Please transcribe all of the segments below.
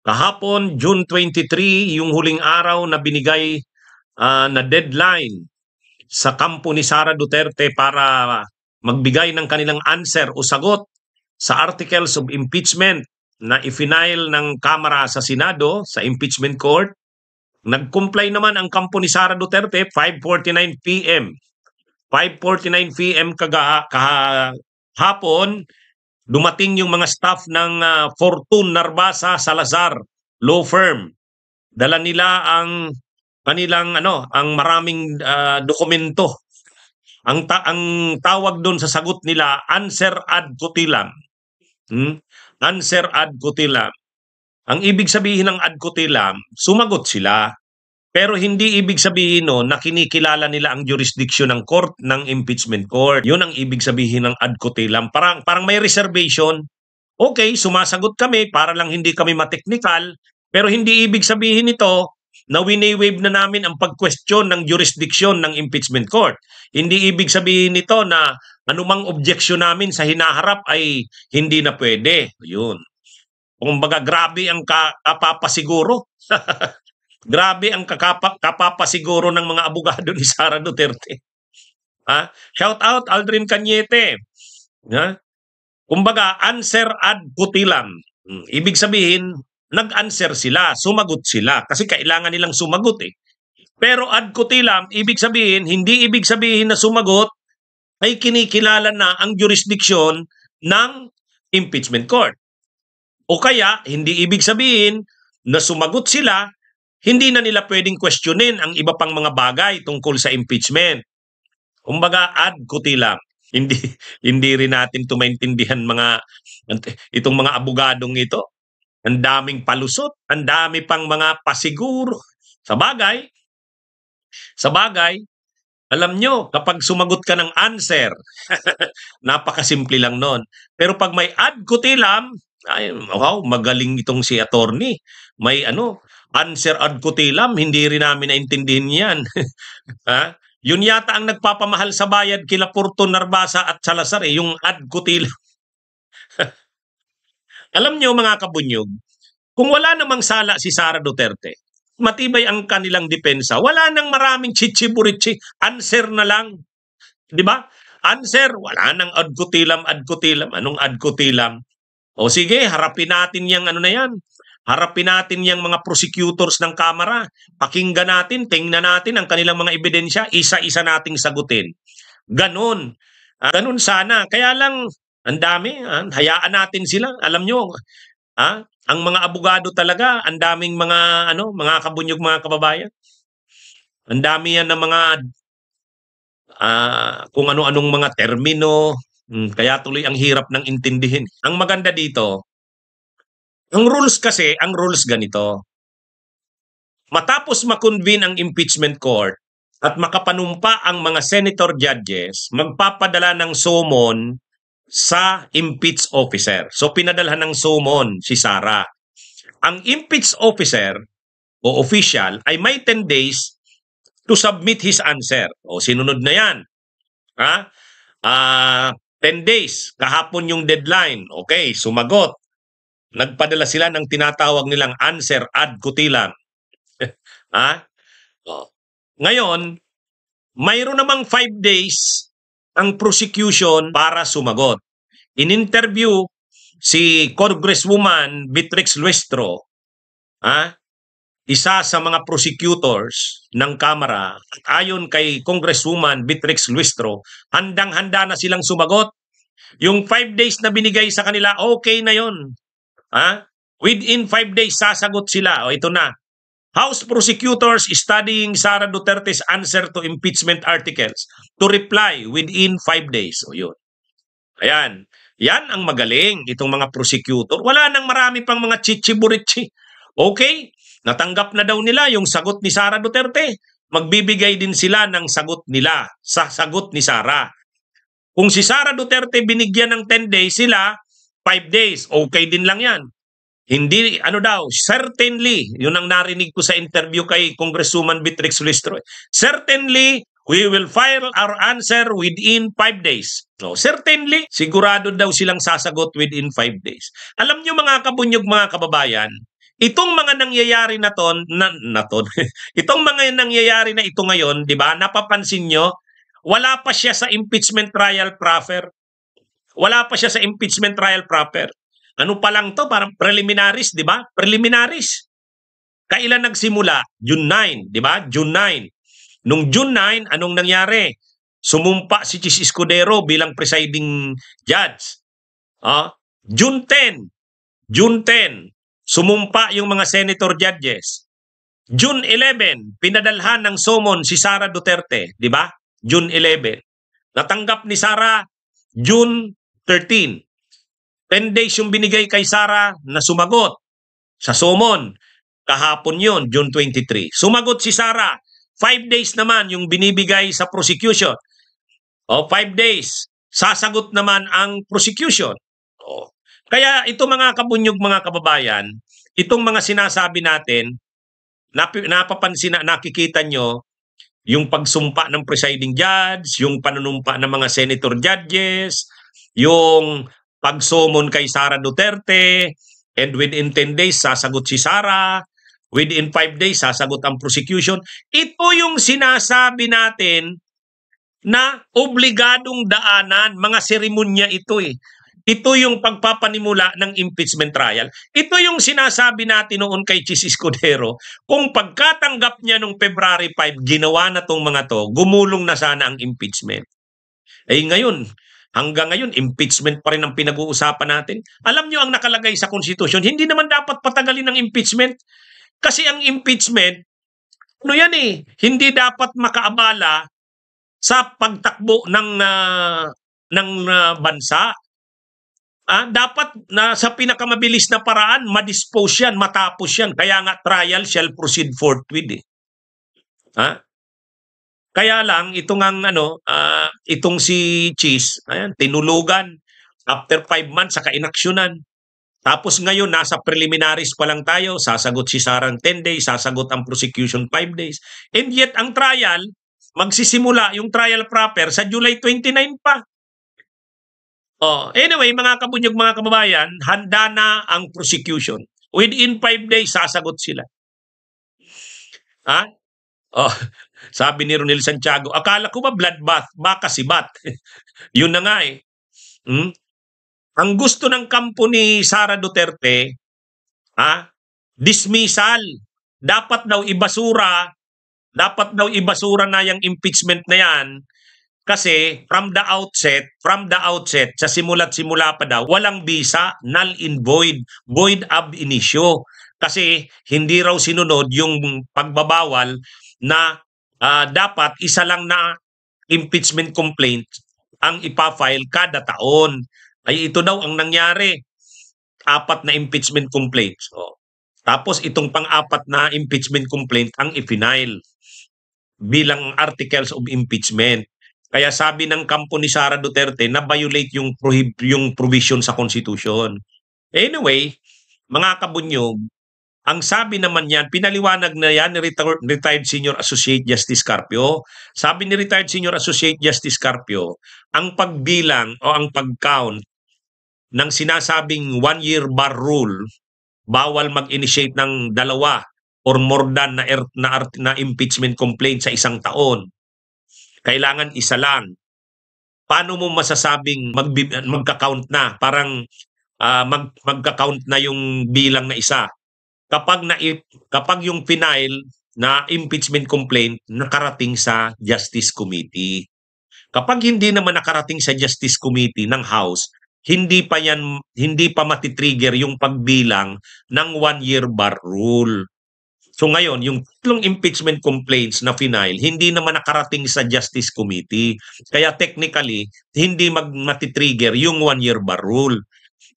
Kahapon, June 23, yung huling araw na binigay na deadline sa kampo ni Sara Duterte para magbigay ng kanilang answer o sagot sa articles of impeachment na ifinail ng Kamara sa Senado, sa impeachment court. Nag-comply naman ang kampo ni Sara Duterte 5:49 p.m. 5:49 p.m. kahapon, dumating yung mga staff ng Fortune Narbasa Salazar law firm. Dala nila ang kanilang ang maraming dokumento. Ang tawag doon sa sagot nila, answer ad cutilam. Answer ad cutilam. Ang ibig sabihin ng ad cutilam, sumagot sila. Pero hindi ibig sabihin na kinikilala nila ang jurisdiction ng court, ng impeachment court. Yun ang ibig sabihin ng ad cutilam. Parang may reservation. Okay, sumasagot kami para lang hindi kami mateknikal, pero hindi ibig sabihin nito na wini-waive na namin ang pag-question ng jurisdiction ng impeachment court. Hindi ibig sabihin nito na anumang objection namin sa hinaharap ay hindi na pwede. Yun. Kumbaga, grabe ang kapapasiguro. Grabe ang kapapasiguro ng mga abogado ni Sara Duterte. Shout out Aldrin Cañete. Kumbaga, answer ad cutilam. Ibig sabihin, nag-answer sila, sumagot sila. Kasi kailangan nilang sumagot eh. Pero ad cutilam, ibig sabihin, hindi ibig sabihin na sumagot ay kinikilala na ang jurisdiction ng impeachment court. O kaya, hindi ibig sabihin na sumagot sila, hindi na nila pwedeng questionin ang iba pang mga bagay tungkol sa impeachment. Kumbaga, ad cutilam. Hindi rin natin ito maintindihan itong mga abogadong ito. Ang daming palusot, ang dami pang mga pasiguro. Sa bagay, alam nyo, kapag sumagot ka ng answer, napakasimple lang nun. Pero pag may ad cutilam, ay, wow, magaling itong si attorney. May answer ad cutilam, hindi rin namin naintindihan yan. Yun yata ang nagpapamahal sa bayad kila Fortune Narbasa at Salazar, yung ad cutilam. Alam nyo mga kabunyog, kung wala namang sala si Sara Duterte, matibay ang kanilang depensa, wala nang maraming chichiburichi, answer na lang. Di ba? Answer, wala nang ad cutilam. Anong ad cutilam? O sige, harapin natin yung na yan. Harapin natin yung mga prosecutors ng Kamara. Pakinggan natin, tingnan natin ang kanilang mga ebidensya, isa-isa nating sagutin. Ganon. Ganon sana. Kaya lang, ang dami. Hayaan natin sila. Alam nyo, ang mga abogado talaga, ang daming mga kabunyog, mga kababayan. Ang dami yan ng mga kung ano-anong mga termino. Kaya tuloy ang hirap ng intindihin. Ang maganda dito, ang rules ganito. Matapos makonvene ang impeachment court at makapanumpa ang mga senator judges, magpapadala ng summon sa impeach officer. So pinadalhan ng summon si Sara. Ang impeach officer o official ay may 10 days to submit his answer. O sinunod na yan. 10 days. Kahapon yung deadline. Okay, sumagot. Nagpadala sila ng tinatawag nilang answer ad cutilam. Ngayon, mayroon namang 5 days ang prosecution para sumagot. In-interview si Congresswoman Beatrix Luestro, isa sa mga prosecutors ng Kamara. Ayon kay Congresswoman Beatrix Luestro, handang-handa na silang sumagot. Yung 5 days na binigay sa kanila, okay na yon. Within 5 days, sasagot sila. O ito na. House prosecutors studying Sara Duterte's answer to impeachment articles to reply within 5 days. O yun. Ayan. Yan ang magaling, itong mga prosecutor. Wala nang marami pang mga chichiburichi. Okay? Natanggap na daw nila yung sagot ni Sara Duterte. Magbibigay din sila ng sagot nila sa sagot ni Sara. Kung si Sara Duterte binigyan ng 10 days, sila 5 days. Okay din lang yan. Hindi, certainly, yun ang narinig ko sa interview kay Congresswoman Beatrix Luestro. Certainly, we will file our answer within 5 days. So, certainly, sigurado daw silang sasagot within 5 days. Alam nyo mga kabunyog, mga kababayan, Itong mga nangyayari itong mga nangyayari na ito ngayon, 'di ba? Napapansin nyo, wala pa siya sa impeachment trial proper. Wala pa siya sa impeachment trial proper. Ano pa lang to, parang preliminaries, 'di ba? Preliminaries. Kailan nagsimula? June 9, 'di ba? June 9. Nung June 9, anong nangyari? Sumumpa si Chis Escudero bilang presiding judge. June 10, sumumpa yung mga senator judges. June 11, pinadalhan ng summon si Sara Duterte, di ba? June 11. Natanggap ni Sara June 13. 10 days yung binigay kay Sara na sumagot sa summon. Kahapon yun, June 23. Sumagot si Sara. 5 days naman yung binibigay sa prosecution. 5 days. Sasagot naman ang prosecution. Kaya ito mga kabunyog, mga kababayan, itong mga sinasabi natin, nakikita nyo yung pagsumpa ng presiding judge, yung panunumpa ng mga senator judges, yung pagsumon kay Sara Duterte, and within 10 days, sasagot si Sara, within 5 days, sasagot ang prosecution. Ito yung sinasabi natin na obligadong daanan, mga seremonya ito eh. Ito yung pagpapanimula ng impeachment trial. Ito yung sinasabi natin noon kay Chis Escudero. Kung pagkatanggap niya noong February 5, ginawa na tong mga to, gumulong na sana ang impeachment. Ngayon, hanggang ngayon, impeachment pa rin ang pinag-uusapan natin. Alam nyo ang nakalagay sa konstitusyon, hindi naman dapat patagalin ng impeachment. Kasi ang impeachment, hindi dapat makaabala sa pagtakbo ng bansa. Dapat na sa pinakamabilis na paraan, madispose yan, matapos yan. Kaya nga trial shall proceed forthwith. Kaya lang, itong si Chis, tinulugan. After 5 months, saka inaksyonan. Tapos ngayon, nasa preliminaries pa lang tayo. Sasagot si Sarang 10 days, sasagot ang prosecution 5 days. And yet, ang trial, magsisimula yung trial proper sa July 29 pa. Anyway, mga kabunyog, mga kababayan, handa na ang prosecution. Within 5 days, sasagot sila. Sabi ni Ronel Santiago, akala ko ba bloodbath? Baka sibat. Yun na nga eh. Ang gusto ng kampo ni Sara Duterte, dismissal. Dapat daw ibasura na yung impeachment na yan. Kasi from the outset, sa simula't-simula pa daw, walang bisa, null and void ab initio. Kasi hindi raw sinunod yung pagbabawal na dapat isa lang na impeachment complaint ang ipafile kada taon. Ay ito daw ang nangyari. 4 na impeachment complaints. Tapos itong pang-4 na impeachment complaint ang i-file bilang articles of impeachment. Kaya sabi ng kampo ni Sara Duterte na violate yung provision sa Constitution. Anyway, mga kabunyog, ang sabi naman yan, pinaliwanag na yan ni Retired Senior Associate Justice Carpio. Sabi ni Retired Senior Associate Justice Carpio, ang pagbilang o ang pag-count ng sinasabing 1-year bar rule, bawal mag-initiate ng 2 or more than na impeachment complaint sa isang taon. Kailangan isa lang. Paano mo masasabing magka-count na? Parang magka-count na yung bilang na isa. Kapag yung final na impeachment complaint nakarating sa Justice Committee. Kapag hindi naman nakarating sa Justice Committee ng House, hindi pa matitrigger yung pagbilang ng 1-year bar rule. So ngayon, yung 3 impeachment complaints na final, hindi naman nakarating sa Justice Committee. Kaya technically, hindi matitrigger yung 1-year bar rule.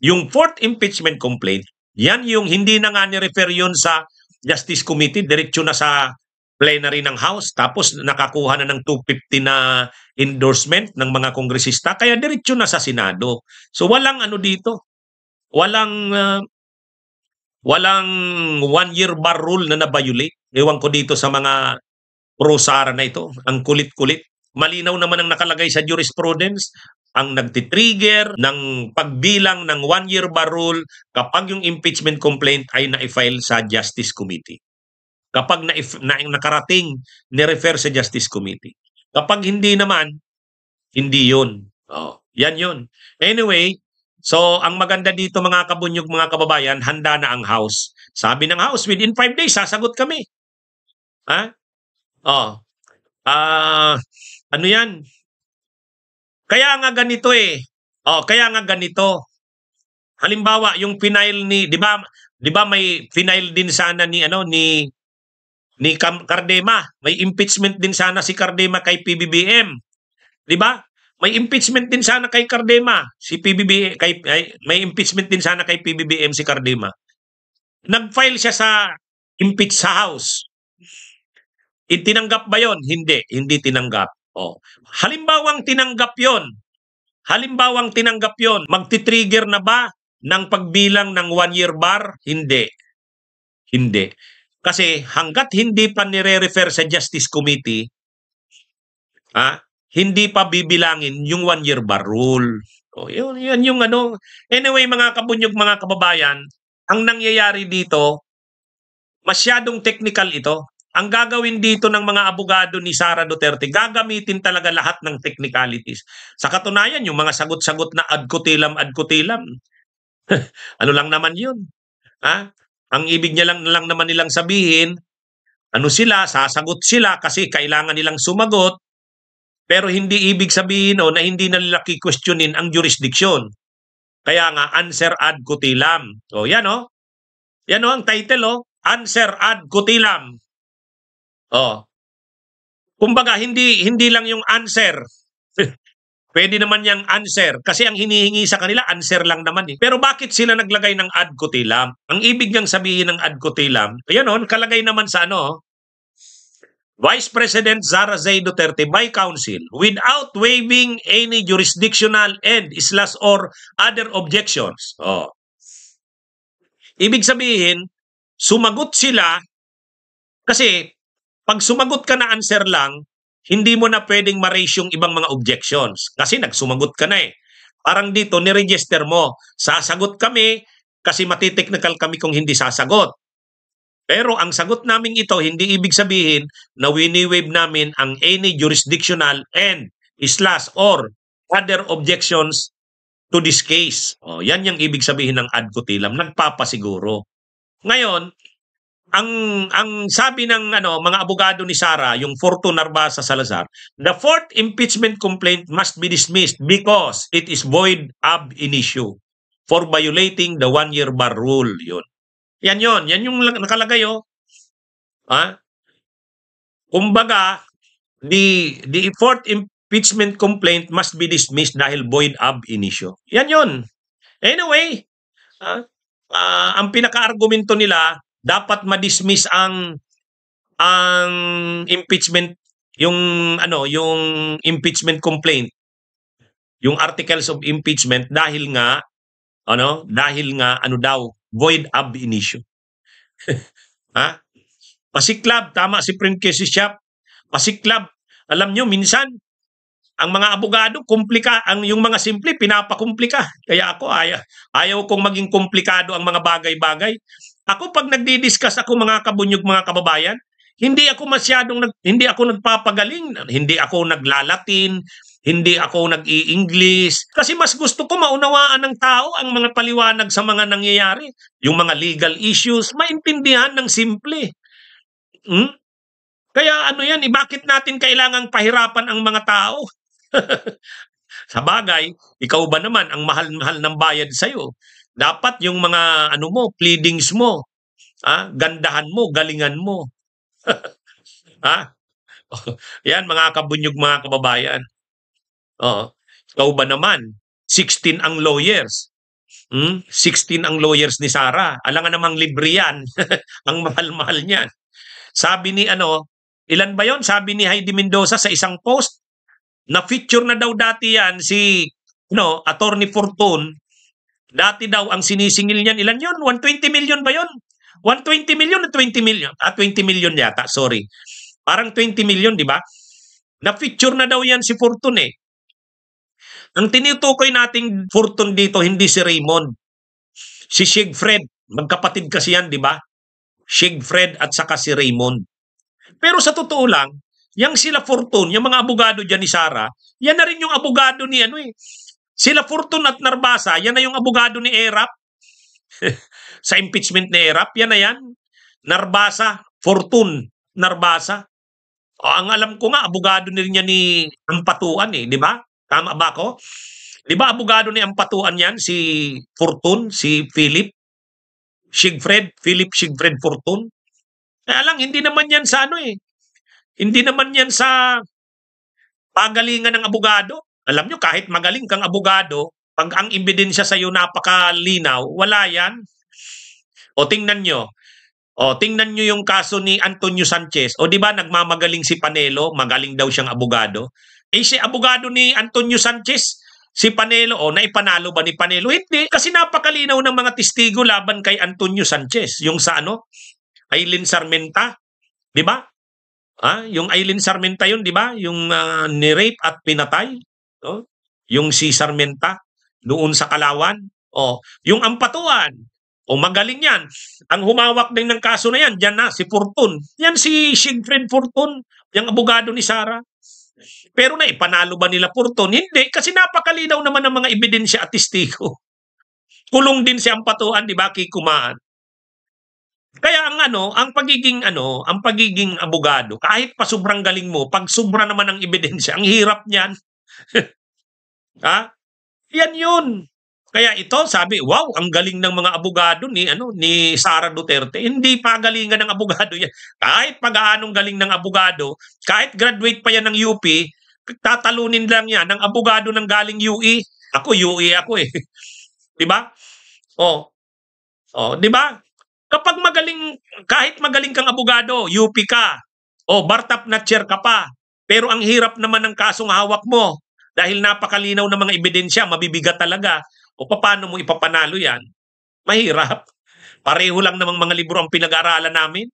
Yung 4th impeachment complaint, yan yung hindi na nga ni-refer yun sa Justice Committee, diretso na sa plenary ng House, tapos nakakuha na ng 250 na endorsement ng mga kongresista, kaya diretso na sa Senado. So walang dito, walang 1-year bar rule na na-violate. Ewan ko dito sa mga pro-Sara na ito. Ang kulit-kulit. Malinaw naman ang nakalagay sa jurisprudence. ang nagtitrigger ng pagbilang ng one-year bar rule kapag yung impeachment complaint ay na-file sa Justice Committee. Kapag nakarating, ni-refer sa Justice Committee. Kapag hindi naman, hindi yun. Yan yun. Anyway, so ang maganda dito mga kabunyog, mga kababayan, handa na ang House. Sabi ng House, within 5 days, sasagot kami. Ha? Ano yan? Kaya nga ganito eh. Kaya nga ganito. Halimbawa, yung final ni, 'di ba may final din sana ni Cardema. May impeachment din sana si Cardema kay PBBM. 'Di ba? May impeachment din sana kay Cardema, si PBBM may impeachment din sana kay PBBM si Cardema. Nag-file siya sa impeach sa House. Itinanggap ba 'yon? Hindi tinanggap. Halimbawang tinanggap 'yon. Magti-trigger na ba ng pagbilang ng one-year bar? Hindi. Kasi hanggat hindi pa nire-refer sa Justice Committee, hindi pa bibilangin yung one-year bar rule. Yan yung ano. Anyway, mga kabunyog, mga kababayan, ang nangyayari dito, masyadong technical ito. Ang gagawin dito ng mga abogado ni Sara Duterte, gagamitin talaga lahat ng technicalities. Sa katunayan, yung mga sagot-sagot na ad kutilam, ano lang naman yun? Ang ibig niya lang naman nilang sabihin, sasagot sila kasi kailangan nilang sumagot, pero hindi ibig sabihin na hindi na nila questionin ang jurisdiction. Kaya nga, answer ad kutilam. Yan Yan ang title answer ad kutilam. Kumbaga, hindi lang yung answer. Pwede naman yung answer kasi ang hinihingi sa kanila, answer lang naman eh. Pero bakit sila naglagay ng ad kutilam? Ang ibig niyang sabihin ng ad kutilam, kalagay naman sa Vice President Sara Zay Duterte by counsel without waiving any jurisdictional and/or other objections. Ibig sabihin, sumagot sila kasi pag sumagot ka na answer lang, hindi mo na pwedeng ma-raise yung ibang mga objections kasi nagsumagot ka na eh. Parang dito, niregister mo, sasagot kami kasi matiteknikal kami kung hindi sasagot. Pero ang sagot namin ito, hindi ibig sabihin na wini-waive namin ang any jurisdictional and/or other objections to this case. Yan yung ibig sabihin ng ad kutilam, nagpapasiguro. Ngayon, ang sabi ng mga abogado ni Sara, yung Fortun Narbasa Salazar, the fourth impeachment complaint must be dismissed because it is void ab initio for violating the one-year bar rule. Yan yung nakalagay Kumbaga, the fourth impeachment complaint must be dismissed dahil void ab initio. Yan. Anyway, ang pinaka-argumento nila, dapat ma-dismiss ang impeachment, yung impeachment complaint, yung articles of impeachment dahil nga void ab initio. Pasiklab, tama si Princess Shop. Pasiklab, alam nyo minsan ang mga abogado yung mga simple pinapakumplika. Kaya ako ayaw kong maging komplikado ang mga bagay-bagay. Ako pag nagdi-discuss ako, mga kabunyog, mga kababayan, hindi ako nagpapagaling, hindi ako naglalatin, hindi ako nag-i-English. Kasi mas gusto ko maunawaan ng tao ang mga paliwanag sa mga nangyayari. Yung mga legal issues, maintindihan ng simple. Kaya bakit natin kailangang pahirapan ang mga tao? Sa bagay, ikaw ba naman ang mahal-mahal ng bayad sa'yo? Dapat yung mga pleadings mo, gandahan mo, galingan mo. Yan mga kabunyog, mga kababayan. Ikaw ba naman? 16 ang lawyers. 16 ang lawyers ni Sara. Alangan namang libre yan. Ang mahal-mahal niyan. Sabi ni ilan ba yon? Sabi ni Heidi Mendoza sa isang post, na feature na daw dati yan si Attorney Fortun. Dati daw ang sinisingil niyan, ilan yon? 120 million ba yon? 120 million o 20 million? 20 million yata, sorry. Parang 20 million, di ba? Na-feature na daw yan si Fortun eh. Ang tinutukoy nating Fortune dito, hindi si Raymond. Si Siegfried. Magkapatid kasi yan, di ba? Siegfried at saka si Raymond. Pero sa totoo lang, yang sila Fortune, yung mga abogado dyan ni Sara, yan na rin yung abogado ni ano eh. Sila Fortune at Narbasa, yan na yung abogado ni Erap. Sa impeachment ni Erap, yan na yan. Narbasa, Fortune, Narbasa. O, ang alam ko nga, abogado niya ni Ampatuan eh, di ba? Tama ba ako? Di ba abogado ni Ampatuan yan? Si Fortune, si Philip Siegfried Fortune. Kaya lang, hindi naman yan sa ano eh. Hindi naman yan sa pagalingan ng abogado. Alam nyo, kahit magaling kang abogado, pag ang ebidensya sa iyo napakalinaw, wala yan. O tingnan nyo. O tingnan nyo yung kaso ni Antonio Sanchez. O di ba nagmamagaling si Panelo, magaling daw siyang abogado. Eh si abogado ni Antonio Sanchez, si Panelo, o naipanalo ba ni Panelo? Hindi, kasi napakalinaw ng mga testigo laban kay Antonio Sanchez. Yung sa ano, Aileen Sarmenta, di ba? Yung Aileen Sarmenta yun, di ba? Yung ni-rape at pinatay. No? Yung si Sarmenta, doon sa Kalawan. O, yung Ampatuan, o magaling yan. Ang humawak din ng kaso na yan, dyan na, si Fortune. Yan si Siegfried Fortune, yung abogado ni Sara. Pero naipanalo ba nila Fortune? Hindi, kasi napakalinaw naman ng mga ebidensya at testigo. Kulong din si Ampatuan, di ba, kikumaan. Kaya ang pagiging abogado, kahit pa sobrang galing mo, pag sobra naman ang ebidensya, ang hirap niyan. Yan yun. Kaya ito, sabi, wow, ang galing ng mga abogado ni Sara Duterte. Hindi pa galingan ng abogado yan. Kahit pag-aanong galing ng abogado, kahit graduate pa yan ng UP, tatalunin lang yan ng abogado ng galing UE. Ako, UE ako eh. Di ba? Di ba? Kapag kahit magaling kang abogado, UP ka, Bartap na chair ka pa, pero ang hirap naman ng kasong hawak mo dahil napakalinaw ng mga ebidensya, mabibigat talaga. O paano mo ipapanalo yan? Mahirap. Pareho lang namang mga libro ang pinag-aaralan namin.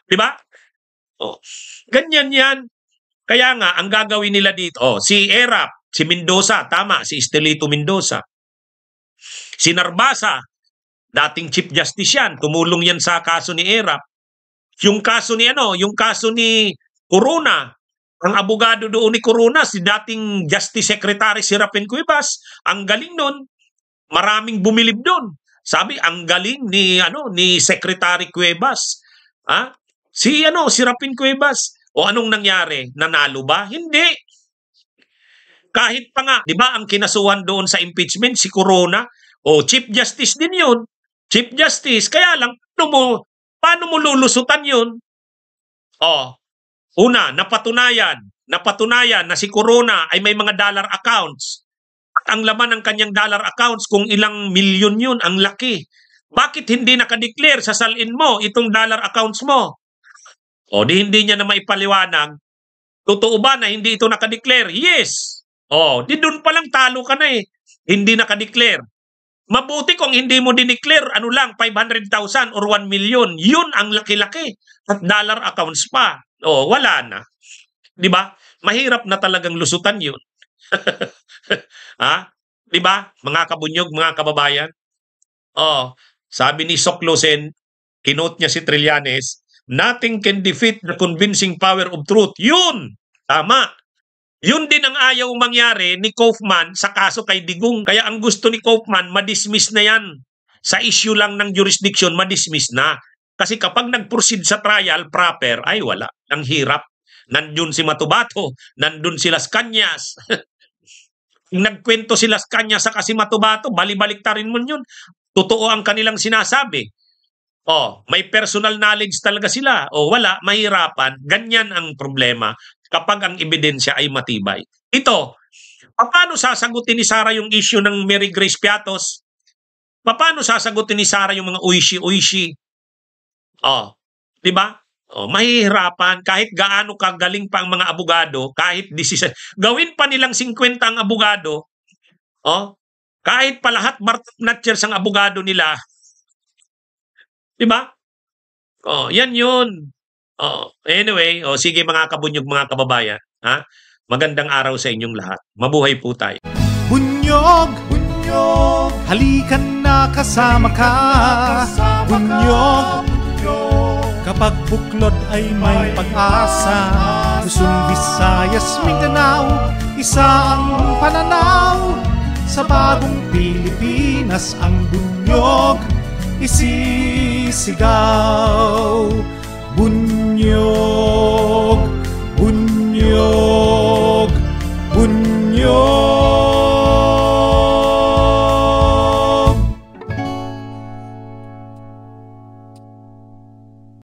Di ba? Ganyan yan. Kaya nga, ang gagawin nila dito, si Erap, si Mendoza, tama, si Estelito Mendoza. Si Narbasa, dating Chief Justice yan, tumulong yan sa kaso ni Erap. Yung kaso ni Corona, ang abogado doon ni Corona, si dating Justice Secretary si Rapin Cuevas, ang galing nun, maraming bumilib doon. Sabi, ang galing ni Secretary Cuevas. Si Rapin Cuevas. O anong nangyari? Nanalo ba? Hindi. Kahit pa nga, 'di ba, ang kinasuhan doon sa impeachment si Corona, Chief Justice din 'yun. Chief Justice, kaya lang paano mo lulusutan 'yun? Una, napatunayan na si Corona ay may mga dollar accounts. At ang laman ng kanyang dollar accounts, kung ilang milyon yun, ang laki. Bakit hindi nakadeclare sa salin mo itong dollar accounts mo? Di hindi niya na maipaliwanag. Totoo ba na hindi ito nakadeclare? Yes. Di doon pa lang talo ka na eh. Hindi nakadeclare. Mabuti kung hindi mo dineclare, 500,000 or 1 million. Yun ang laki-laki. At dollar accounts pa. Wala na. Di ba? Mahirap na talagang lusutan yun. Di ba? Mga kabunyog, mga kababayan. Sabi ni Soklosen, kinote niya si Trillanes, nothing can defeat the convincing power of truth. Yun! Tama. Yun din ang ayaw mangyari ni Kaufman sa kaso kay Digong. Kaya ang gusto ni Kaufman, madismiss na yan. Sa issue lang ng jurisdiction, madismiss na. Kasi kapag nag-proceed sa trial proper, ay wala. Ang hirap. Nandun si Matubato, nandun si Las Cañas. Nagkwento si Las Cañas sa kasi Matubato, bali-baliktarin mo yun. Totoo ang kanilang sinasabi. May personal knowledge talaga sila. Wala, mahirapan. Ganyan ang problema kapag ang ebidensya ay matibay. Ito, paano sasagutin ni Sara yung issue ng Mary Grace Piatos? Paano sasagutin ni Sara yung mga uishi-uishi? Di ba? Mahihirapan kahit gaano kagaling pa ang mga abogado, kahit 16. Gawin pa nilang 50 ang abogado, kahit pa lahat Bartap ang abogado nila. Di ba? Yan yun. Anyway, sige mga kabunyog, mga kababayan. Magandang araw sa inyong lahat. Mabuhay po tayo. Bunyog, bunyog, halikan na kasama ka. Bunyog, kapag buklod ay may pag-asa. Luzon, Visayas, Mindanao, isa ang pananaw. Sa bagong Pilipinas ang bunyog isisigaw. Bunyog, bunyog.